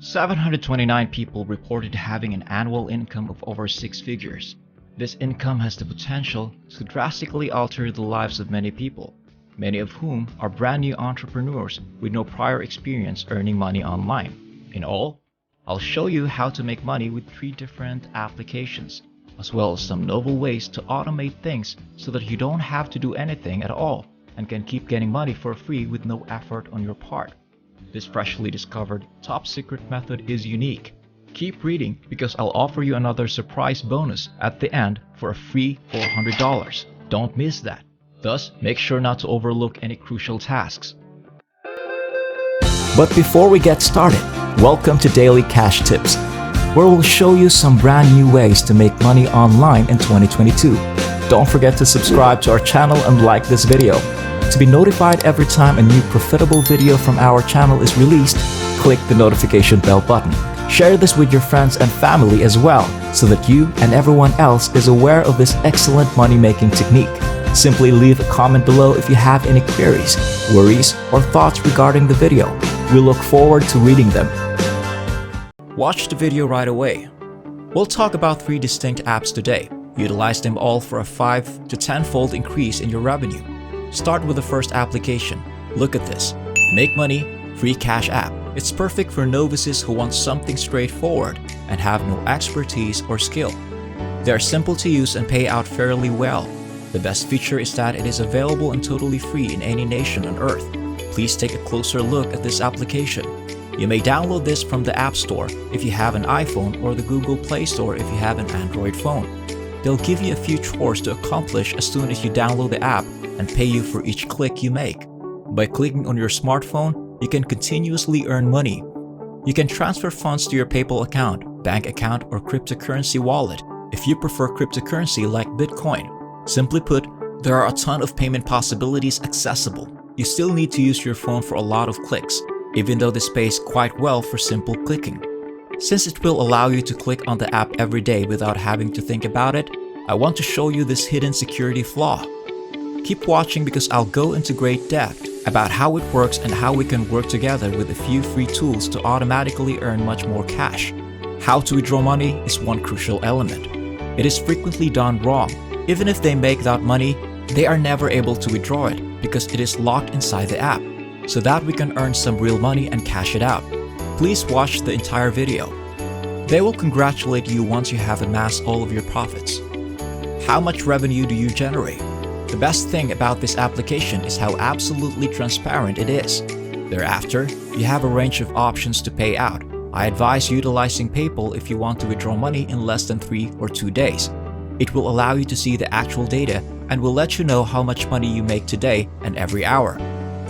729 people reported having an annual income of over six figures. This income has the potential to drastically alter the lives of many people, many of whom are brand new entrepreneurs with no prior experience earning money online. In all, I'll show you how to make money with 3 different applications, as well as some novel ways to automate things so that you don't have to do anything at all and can keep getting money for free with no effort on your part. This freshly discovered top secret method is unique. Keep reading because I'll offer you another surprise bonus at the end for a free $400. Don't miss that. Thus, make sure not to overlook any crucial tasks. But before we get started, welcome to Daily Cash Tips, where we'll show you some brand new ways to make money online in 2022. Don't forget to subscribe to our channel and like this video. To be notified every time a new profitable video from our channel is released, click the notification bell button. Share this with your friends and family as well, so that you and everyone else is aware of this excellent money-making technique. Simply leave a comment below if you have any queries, worries, or thoughts regarding the video. We look forward to reading them. Watch the video right away. We'll talk about 3 distinct apps today. Utilize them all for a 5 to 10-fold increase in your revenue. Start with the first application. Look at this. Make Money Free Cash app. It's perfect for novices who want something straightforward and have no expertise or skill. They are simple to use and pay out fairly well. The best feature is that it is available and totally free in any nation on earth. Please take a closer look at this application. You may download this from the App Store if you have an iPhone or the Google Play Store if you have an Android phone. They'll give you a few chores to accomplish as soon as you download the app and pay you for each click you make. By clicking on your smartphone, you can continuously earn money. You can transfer funds to your PayPal account, bank account, or cryptocurrency wallet if you prefer cryptocurrency like Bitcoin. Simply put, there are a ton of payment possibilities accessible. You still need to use your phone for a lot of clicks, even though this pays quite well for simple clicking. Since it will allow you to click on the app every day without having to think about it, I want to show you this hidden security flaw. Keep watching because I'll go into great depth about how it works and how we can work together with a few free tools to automatically earn much more cash. How to withdraw money is one crucial element. It is frequently done wrong. Even if they make that money, they are never able to withdraw it because it is locked inside the app, so that we can earn some real money and cash it out. Please watch the entire video. They will congratulate you once you have amassed all of your profits. How much revenue do you generate? The best thing about this application is how absolutely transparent it is. Thereafter, you have a range of options to pay out. I advise utilizing PayPal if you want to withdraw money in less than 3 or 2 days. It will allow you to see the actual data and will let you know how much money you make today and every hour.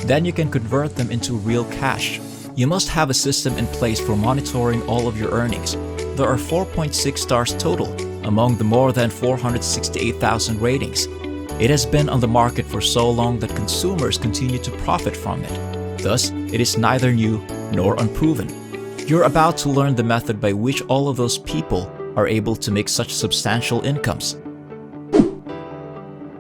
Then you can convert them into real cash. You must have a system in place for monitoring all of your earnings. There are 4.6 stars total among the more than 468,000 ratings. It has been on the market for so long that consumers continue to profit from it. Thus, it is neither new nor unproven. You're about to learn the method by which all of those people are able to make such substantial incomes.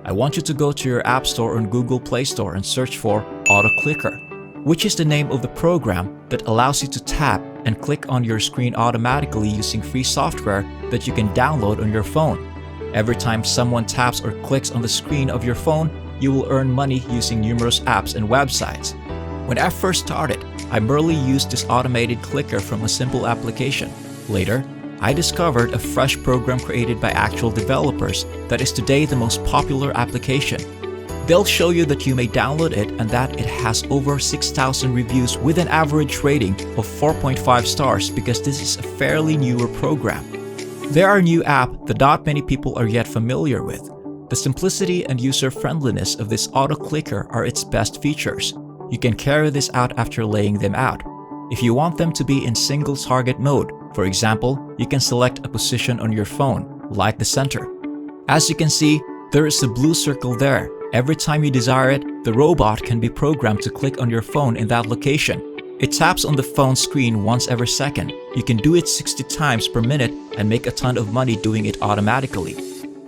I want you to go to your App Store or Google Play Store and search for AutoClicker, which is the name of the program that allows you to tap and click on your screen automatically using free software that you can download on your phone. Every time someone taps or clicks on the screen of your phone, you will earn money using numerous apps and websites. When I first started, I merely used this automated clicker from a simple application. Later, I discovered a fresh program created by actual developers that is today the most popular application. They'll show you that you may download it and that it has over 6,000 reviews with an average rating of 4.5 stars because this is a fairly newer program. There are a new app that not many people are yet familiar with. The simplicity and user-friendliness of this auto-clicker are its best features. You can carry this out after laying them out. If you want them to be in single target mode, for example, you can select a position on your phone, like the center. As you can see, there is a blue circle there. Every time you desire it, the robot can be programmed to click on your phone in that location. It taps on the phone screen once every second. You can do it 60 times per minute and make a ton of money doing it automatically.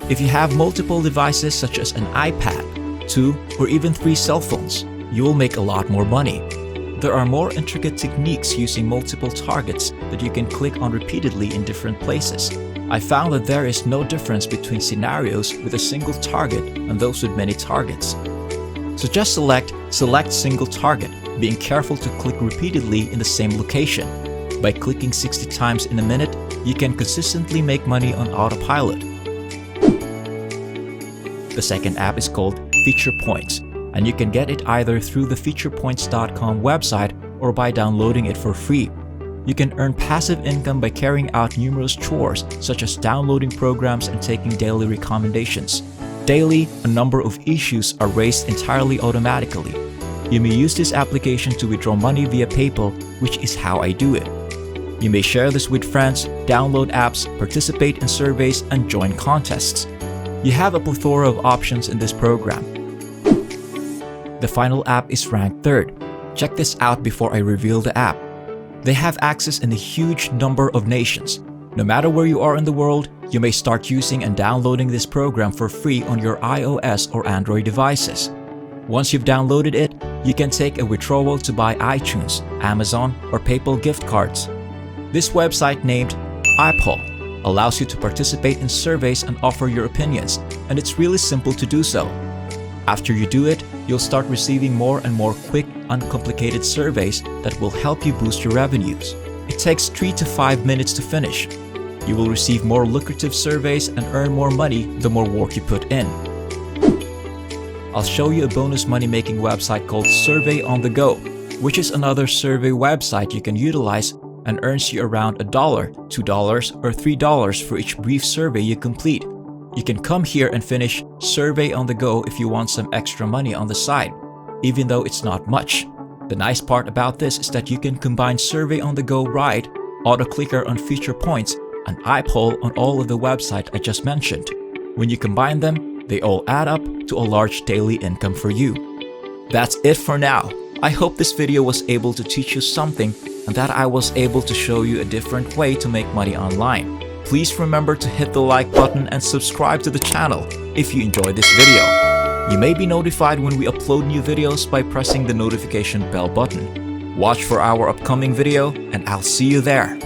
If you have multiple devices such as an iPad, 2 or even 3 cell phones, you will make a lot more money. There are more intricate techniques using multiple targets that you can click on repeatedly in different places. I found that there is no difference between scenarios with a single target and those with many targets. So just select single target, being careful to click repeatedly in the same location. By clicking 60 times in a minute, you can consistently make money on autopilot. The second app is called Feature Points, and you can get it either through the featurepoints.com website or by downloading it for free. You can earn passive income by carrying out numerous chores such as downloading programs and taking daily recommendations. Daily, a number of issues are raised entirely automatically. You may use this application to withdraw money via PayPal, which is how I do it. You may share this with friends, download apps, participate in surveys, and join contests. You have a plethora of options in this program. The final app is ranked third. Check this out before I reveal the app. They have access in a huge number of nations. No matter where you are in the world, you may start using and downloading this program for free on your iOS or Android devices. Once you've downloaded it, you can take a withdrawal to buy iTunes, Amazon, or PayPal gift cards. This website named iPoll allows you to participate in surveys and offer your opinions, and it's really simple to do so. After you do it, you'll start receiving more and more quick, uncomplicated surveys that will help you boost your revenues. It takes 3 to 5 minutes to finish. You will receive more lucrative surveys and earn more money the more work you put in. I'll show you a bonus money-making website called Survey on the Go, which is another survey website you can utilize and earns you around $1, $2, or $3 for each brief survey you complete. You can come here and finish Survey on the Go if you want some extra money on the side, even though it's not much. The nice part about this is that you can combine Survey on the Go Ride, AutoClicker on Feature Points, and iPoll on all of the websites I just mentioned. When you combine them, they all add up to a large daily income for you. That's it for now. I hope this video was able to teach you something and that I was able to show you a different way to make money online. Please remember to hit the like button and subscribe to the channel if you enjoyed this video. You may be notified when we upload new videos by pressing the notification bell button. Watch for our upcoming video and I'll see you there.